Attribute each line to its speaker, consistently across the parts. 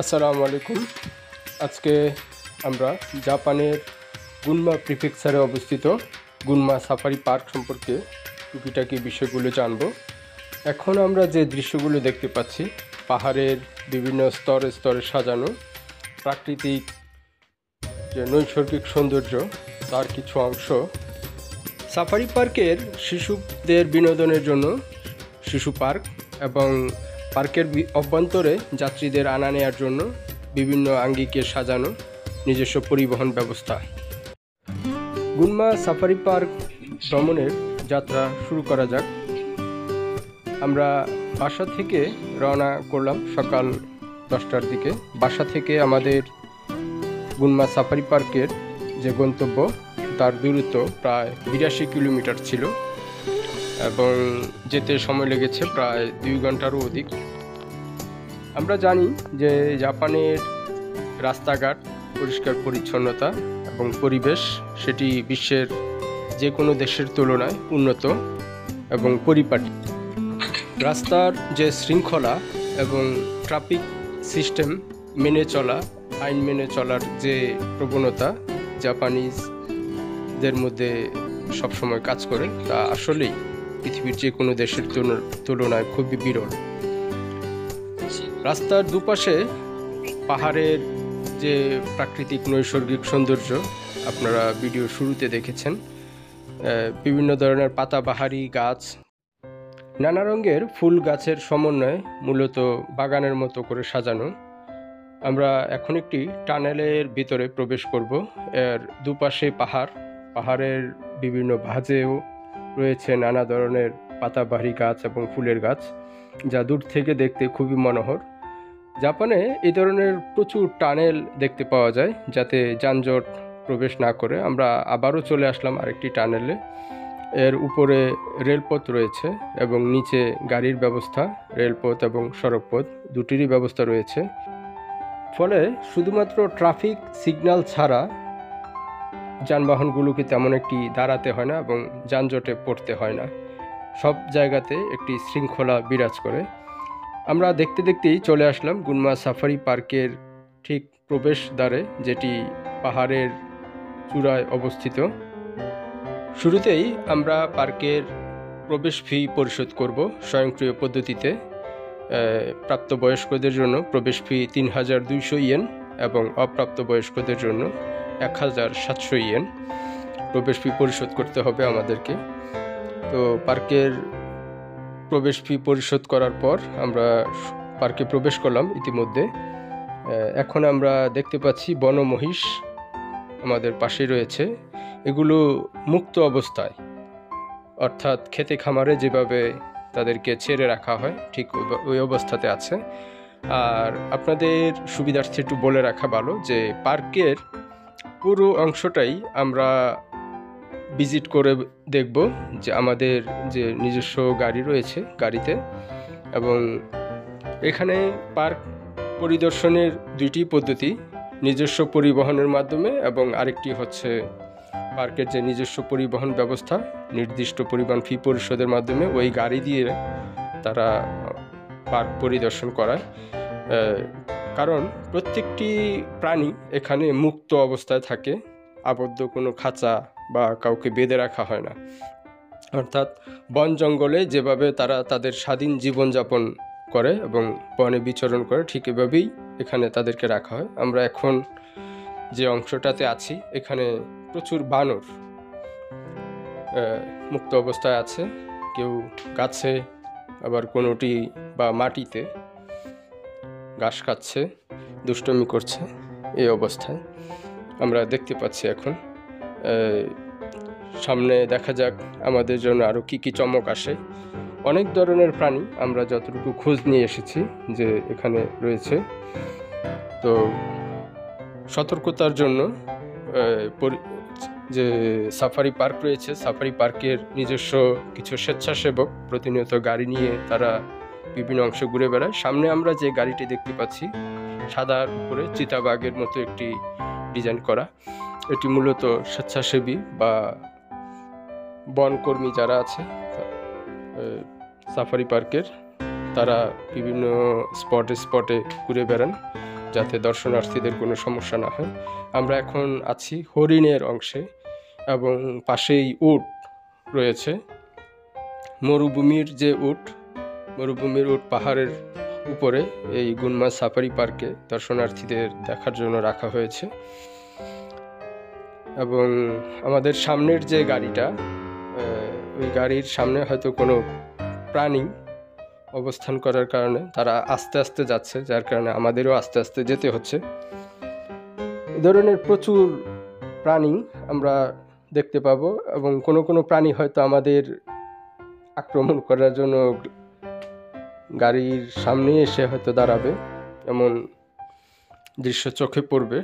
Speaker 1: আসসালামু আলাইকুম। আজকে আমরা জাপানের গুনমা প্রিফেকচারে অবস্থিত গুনমা সাফারি পার্ক সম্পর্কে টুকিটাকি বিষয়গুলো জানব। এখন আমরা যে দৃশ্যগুলো দেখতে পাচ্ছি, পাহাড়ের বিভিন্ন স্তরে স্তরে সাজানো প্রাকৃতিক যে নৈসর্গিক সৌন্দর্য তার কিছু অংশ। সাফারি পার্কের শিশুদের বিনোদনের জন্য শিশু পার্ক এবং পার্কের অভ্যন্তরে যাত্রীদের আনা নেওয়ার জন্য বিভিন্ন আঙ্গিকে সাজানো নিজস্ব পরিবহন ব্যবস্থা। গুনমা সাফারি পার্ক ভ্রমণের যাত্রা শুরু করা যাক। আমরা বাসা থেকে রওনা করলাম সকাল 10টার দিকে। বাসা থেকে আমাদের গুনমা সাফারি পার্কের যে গন্তব্য তার দূরত্ব প্রায় 82 কিলোমিটার ছিল এবং যেতে সময় লেগেছে প্রায় 2 ঘন্টারও অধিক। আমরা জানি যে জাপানের রাস্তাঘাট, পরিষ্কার পরিচ্ছন্নতা এবং পরিবেশ সেটি বিশ্বের যে কোনো দেশের তুলনায় উন্নত এবং পরিপাটি। রাস্তার যে শৃঙ্খলা এবং ট্রাফিক সিস্টেম মেনে চলা, আইন মেনে চলার যে প্রবণতা জাপানিজদের মধ্যে সবসময় কাজ করে, তা আসলেই পৃথিবীর যে কোনো দেশের তুলনায় খুবই বিরল। রাস্তার দুপাশে পাহাড়ের যে প্রাকৃতিক নৈসর্গিক সৌন্দর্য আপনারা ভিডিও শুরুতে দেখেছেন, বিভিন্ন ধরনের পাতাবাহারি গাছ, নানা রঙের ফুল গাছের সমন্বয়ে মূলত বাগানের মতো করে সাজানো। আমরা এখন একটি টানেলের ভিতরে প্রবেশ করব। এর দুপাশে পাহাড়ের বিভিন্ন ভাঁজেও রয়েছে নানা ধরনের পাতাবাহারি গাছ এবং ফুলের গাছ, যা দূর থেকে দেখতে খুবই মনোহর। জাপানে এই ধরনের প্রচুর টানেল দেখতে পাওয়া যায় যাতে যানজট প্রবেশ না করে। আমরা আবারও চলে আসলাম আরেকটি টানেলে। এর উপরে রেলপথ রয়েছে এবং নিচে গাড়ির ব্যবস্থা, রেলপথ এবং সড়কপথ দুটিরই ব্যবস্থা রয়েছে। ফলে শুধুমাত্র ট্রাফিক সিগন্যাল ছাড়া যানবাহনগুলোকে তেমন একটি দাঁড়াতে হয় না এবং যানজটে পড়তে হয় না। সব জায়গাতে একটি শৃঙ্খলা বিরাজ করে। আমরা দেখতে দেখতেই চলে আসলাম গুনমা সাফারি পার্কের ঠিক প্রবেশদ্বারে, যেটি পাহাড়ের চূড়ায় অবস্থিত। শুরুতেই আমরা পার্কের প্রবেশ ফি পরিশোধ করব স্বয়ংক্রিয় পদ্ধতিতে। প্রাপ্তবয়স্কদের জন্য প্রবেশ ফি 3200 ইয়েন এবং অপ্রাপ্তবয়স্কদের জন্য 1700 ইয়েন প্রবেশ ফি পরিশোধ করতে হবে আমাদেরকে। তো পার্কের প্রবেশ ফি পরিশোধ করার পর আমরা পার্কে প্রবেশ করলাম ইতিমধ্যে। এখন আমরা দেখতে পাচ্ছি বনমহিষ আমাদের পাশেই রয়েছে। এগুলো মুক্ত অবস্থায়, অর্থাৎ খেতে খামারে যেভাবে তাদেরকে ছেড়ে রাখা হয় ঠিক ওই অবস্থাতে আছে। আর আপনাদের সুবিধার্থে একটু বলে রাখা ভালো যে পার্কের পুরো অংশটাই আমরা ভিজিট করে দেখব, যে আমাদের যে নিজস্ব গাড়ি রয়েছে গাড়িতে। এবং এখানে পার্ক পরিদর্শনের দুইটি পদ্ধতি, নিজস্ব পরিবহনের মাধ্যমে এবং আরেকটি হচ্ছে পার্কের যে নিজস্ব পরিবহন ব্যবস্থা, নির্দিষ্ট পরিমাণ ফি পরিশোধের মাধ্যমে ওই গাড়ি দিয়ে তারা পার্ক পরিদর্শন করায়। কারণ প্রত্যেকটি প্রাণী এখানে মুক্ত অবস্থায় থাকে, আবদ্ধ কোনো খাঁচা বা কাউকে বেঁধে রাখা হয় না। অর্থাৎ বন জঙ্গলে যেভাবে তারা তাদের স্বাধীন জীবনযাপন করে এবং বনে বিচরণ করে, ঠিক এভাবেই এখানে তাদেরকে রাখা হয়। আমরা এখন যে অংশটাতে আছি, এখানে প্রচুর বানর মুক্ত অবস্থায় আছে। কেউ গাছে, আবার কোনোটি বা মাটিতে ঘাস খাচ্ছে, দুষ্টুমি করছে। এই অবস্থায় আমরা দেখতে পাচ্ছি। এখন সামনে দেখা যাক আমাদের জন্য আরও কী কী চমক আসে। অনেক ধরনের প্রাণী আমরা যতটুকু খোঁজ নিয়ে এসেছি যে এখানে রয়েছে। তো সতর্কতার জন্য যে সাফারি পার্ক রয়েছে, সাফারি পার্কের নিজস্ব কিছু স্বেচ্ছাসেবক প্রতিনিয়ত গাড়ি নিয়ে তারা বিভিন্ন অংশ ঘুরে বেড়ায়। সামনে আমরা যে গাড়িটি দেখতে পাচ্ছি, সাদার উপরে চিতাবাঘের মতো একটি ডিজাইন করা, এটি মূলত স্বেচ্ছাসেবী বা বনকর্মী যারা আছে সাফারি পার্কের, তারা বিভিন্ন স্পটে ঘুরে বেড়ান। যাতে দর্শনার্থীদের কোনো সমস্যা না হয়। আমরা এখন আছি হরিণের অংশে এবং পাশেই উট রয়েছে। মরুভূমির উট পাহাড়ের উপরে এই গুনমাস সাফারি পার্কে দর্শনার্থীদের দেখার জন্য রাখা হয়েছে। এবং আমাদের সামনের যে গাড়িটা, ওই গাড়ির সামনে হয়তো কোনো প্রাণী অবস্থান করার কারণে তারা আস্তে আস্তে যাচ্ছে, যার কারণে আমাদেরও আস্তে আস্তে যেতে হচ্ছে। এ ধরনের প্রচুর প্রাণী আমরা দেখতে পাবো এবং কোনো প্রাণী হয়তো আমাদের আক্রমণ করার জন্য গাড়ির সামনে এসে হয়তো দাঁড়াবে, এমন দৃশ্য চোখে পড়বে।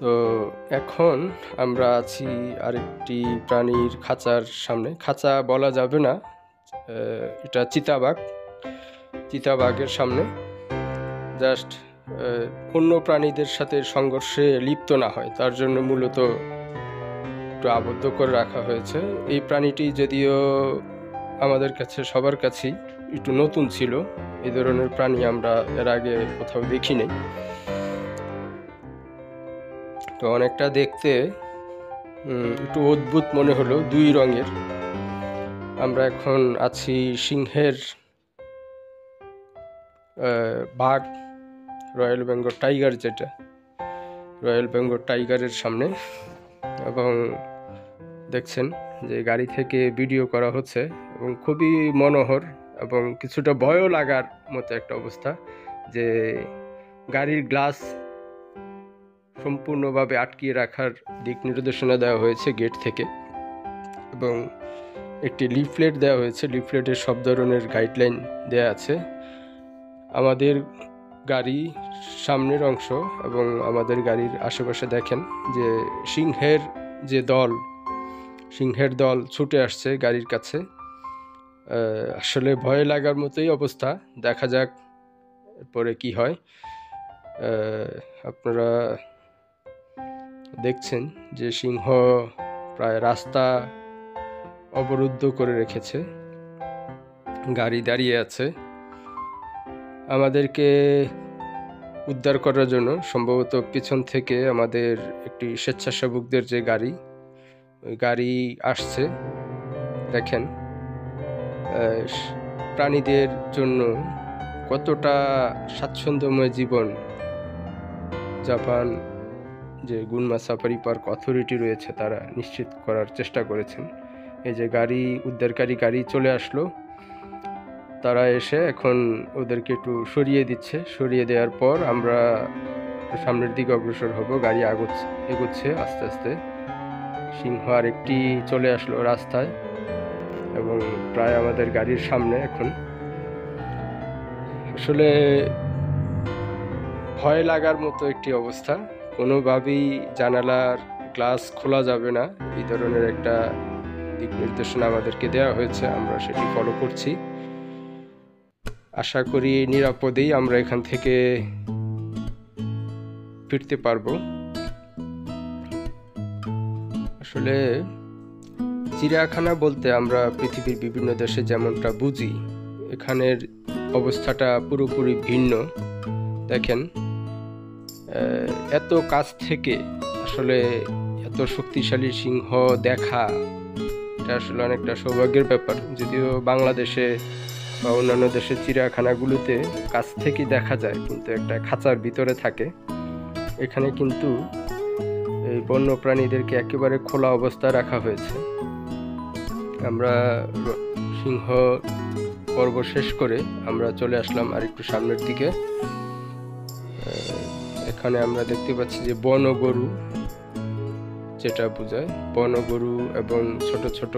Speaker 1: তো এখন আমরা আছি আরেকটি প্রাণীর খাঁচার সামনে। খাঁচা বলা যাবে না, এটা চিতাবাঘের সামনে। জাস্ট অন্য প্রাণীদের সাথে সংঘর্ষে লিপ্ত না হয় তার জন্য মূলত একটু আবদ্ধ করে রাখা হয়েছে। এই প্রাণীটি যদিও আমাদের কাছে সবার কাছেই একটু নতুন ছিল, এই ধরনের প্রাণী আমরা এর আগে কোথাও দেখি নাই। তো অনেকটা দেখতে একটু অদ্ভুত মনে হলো, 2 রঙের। আমরা এখন আছি সিংহের বাঘ, রয়্যাল বেঙ্গল টাইগার, যেটা রয়্যাল বেঙ্গল টাইগারের সামনে। এবং দেখছেন যে গাড়ি থেকে ভিডিও করা হচ্ছে এবং খুবই মনোহর এবং কিছুটা ভয়ও লাগার মতো একটা অবস্থা, যে গাড়ির গ্লাস সম্পূর্ণভাবে আটকিয়ে রাখার দিক নির্দেশনা দেওয়া হয়েছে গেট থেকে, এবং একটি লিফলেট দেওয়া হয়েছে। লিফলেটে সব ধরনের গাইডলাইন দেওয়া আছে। আমাদের গাড়ি সামনের অংশ এবং আমাদের গাড়ির আশেপাশে দেখেন যে সিংহের দল ছুটে আসছে গাড়ির কাছে। আসলে ভয় লাগার মতোই অবস্থা, দেখা যাক পরে কি হয়। আপনারা দেখছেন যে সিংহ প্রায় রাস্তা অবরুদ্ধ করে রেখেছে, গাড়ি দাঁড়িয়ে আছে। আমাদেরকে উদ্ধার করার জন্য সম্ভবত পিছন থেকে আমাদের একটি স্বেচ্ছাসেবকদের যে ওই গাড়ি আসছে। দেখেন প্রাণীদের জন্য কতটা স্বাচ্ছন্দ্যময় জীবন জাপান যে গুনমাস সাফারি পার্ক অথরিটি রয়েছে তারা নিশ্চিত করার চেষ্টা করেছেন। এই যে উদ্ধারকারী গাড়ি চলে আসলো, তারা এসে এখন ওদেরকে একটু সরিয়ে দিচ্ছে। সরিয়ে দেওয়ার পর আমরা সামনের দিকে অগ্রসর হব। গাড়ি এগোচ্ছে আস্তে আস্তে। সিংহ আরেকটি চলে আসলো রাস্তায় এবং প্রায় আমাদের গাড়ির সামনে। এখন আসলে ভয় লাগার মতো একটি অবস্থা, কোনোভাবেই জানালার গ্লাস খোলা যাবে না, এই ধরনের একটা দিক নির্দেশনা আমাদেরকে দেওয়া হয়েছে। আমরা সেটি ফলো করছি। আশা করি নিরাপদেই আমরা এখান থেকে ফিরতে পারবো। আসলে চিড়িয়াখানা বলতে আমরা পৃথিবীর বিভিন্ন দেশে যেমনটা বুঝি, এখানের অবস্থাটা পুরোপুরি ভিন্ন। দেখেন এত কাছ থেকে আসলে এত শক্তিশালী সিংহ দেখা, এটা আসলে অনেকটা সৌভাগ্যের ব্যাপার। যদিও বাংলাদেশে বা অন্যান্য দেশের চিড়িয়াখানাগুলোতে কাছ থেকে দেখা যায়, কিন্তু একটা খাঁচার ভিতরে থাকে। এখানে কিন্তু এই বন্য প্রাণীদেরকে একেবারে খোলা অবস্থায় রাখা হয়েছে। আমরা সিংহ পর্ব শেষ করে আমরা চলে আসলাম আরেকটু সামনের দিকে। এখানে আমরা দেখতে পাচ্ছি যে বনগরু, যেটা বোঝায় বনগরু, এবং ছোট ছোট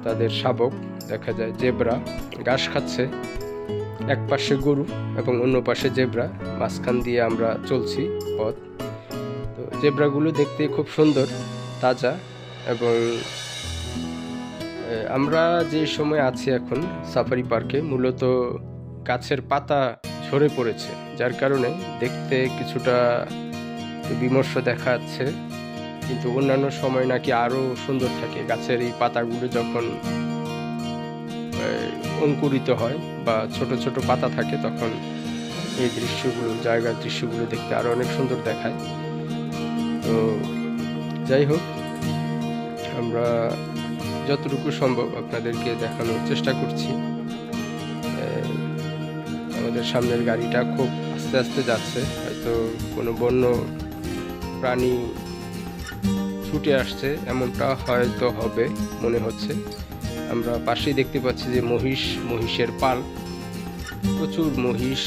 Speaker 1: তাদের শাবক দেখা যায়। জেব্রা ঘাস খাচ্ছে, এক পাশে গরু এবং অন্য পাশে জেব্রা, মাঝখান দিয়ে আমরা চলছি পথ। তো জেব্রাগুলো দেখতে খুব সুন্দর, তাজা। এবং আমরা যে সময় আছি এখন সাফারি পার্কে, মূলত গাছের পাতা ঝরে পড়েছে, যার কারণে দেখতে কিছুটা বিমর্ষ দেখা যাচ্ছে। কিন্তু অন্যান্য সময় নাকি আরো সুন্দর থাকে। গাছের এই পাতাগুলো যখন অঙ্কুরিত হয় বা ছোট ছোট পাতা থাকে, তখন এই দৃশ্যগুলো, জায়গার দৃশ্যগুলো দেখতে আরও অনেক সুন্দর দেখায়। তো যাই হোক, আমরা যতটুকু সম্ভব আপনাদেরকে দেখানোর চেষ্টা করছি। আমাদের সামনের গাড়িটা খুব আস্তে আস্তে যাচ্ছে, হয়তো কোনো বন্য প্রাণী ছুটে আসছে এমনটা হয়তো হবে মনে হচ্ছে। আমরা পাশেই দেখতে পাচ্ছি যে মহিষের পাল, প্রচুর মহিষ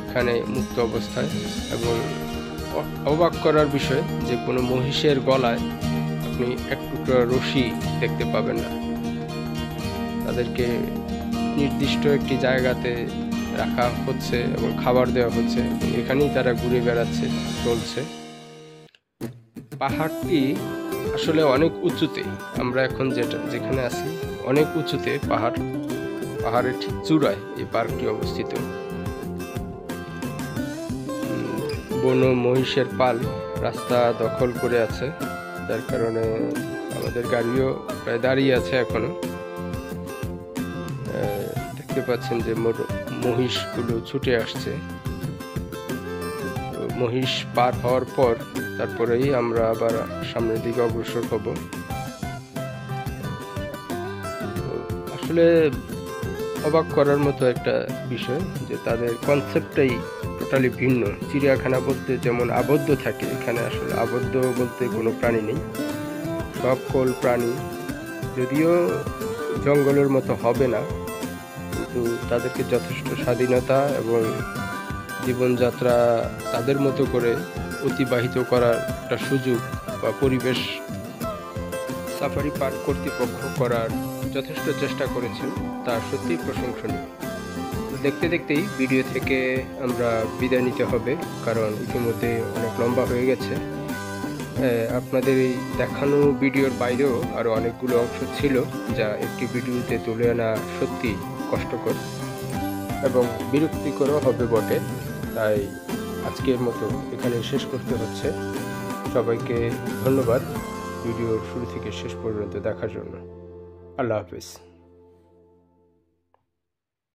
Speaker 1: এখানে মুক্ত অবস্থায়। এবং অবাক করার বিষয় যে কোনো মহিষের গলায় আপনি এক টুকরো রশি দেখতে পাবেন না। তাদেরকে নির্দিষ্ট একটি জায়গাতে রাখা হচ্ছে এবং খাবার দেওয়া হচ্ছে, এখানেই তারা ঘুরে বেড়াচ্ছে, চলছে। পাহাড়টি আসলে অনেক উঁচুতে, আমরা এখন যেখানে আছি অনেক উঁচুতে, পাহাড়ের ঠিক চূড়ায় এই পার্কটি অবস্থিত। বন মহিষের পাল রাস্তা দখল করে আছে, যার কারণে আমাদের গাড়িও প্রায় দাঁড়িয়ে আছে এখনো। দেখতে পাচ্ছেন যে মহিষগুলো ছুটে আসছে। মহিষ পার হওয়ার পর তারপরেই আমরা আবার সামনের দিকে অগ্রসর হব। আসলে অবাক করার মতো একটা বিষয় যে তাদের কনসেপ্টটাই টোটালি ভিন্ন। চিড়িয়াখানা বলতে যেমন আবদ্ধ থাকে, এখানে আসলে আবদ্ধ বলতে কোনো প্রাণী নেই। সকল প্রাণী যদিও জঙ্গলের মতো হবে না, কিন্তু তাদেরকে যথেষ্ট স্বাধীনতা এবং জীবনযাত্রা তাদের মতো করে অতিবাহিত করার একটা সুযোগ বা পরিবেশ সাফারি পার্ক কর্তৃপক্ষ করার যথেষ্ট চেষ্টা করেছেন, তা সত্যিই প্রশংসনীয়। দেখতে দেখতেই ভিডিও থেকে আমরা বিদায় নিতে হবে, কারণ ইতিমধ্যে অনেক লম্বা হয়ে গেছে। আপনাদের এই দেখানো ভিডিওর বাইরেও আরও অনেকগুলো অংশ ছিল যা একটি ভিডিওতে তুলে আনা সত্যি কষ্টকর এবং বিরক্তিকরও হবে বটে। তাই আজকের মতো এখানে শেষ করতে হচ্ছে। সবাইকে ধন্যবাদ ভিডিওর শুরু থেকে শেষ পর্যন্ত দেখার জন্য। আল্লাহ হাফেজ।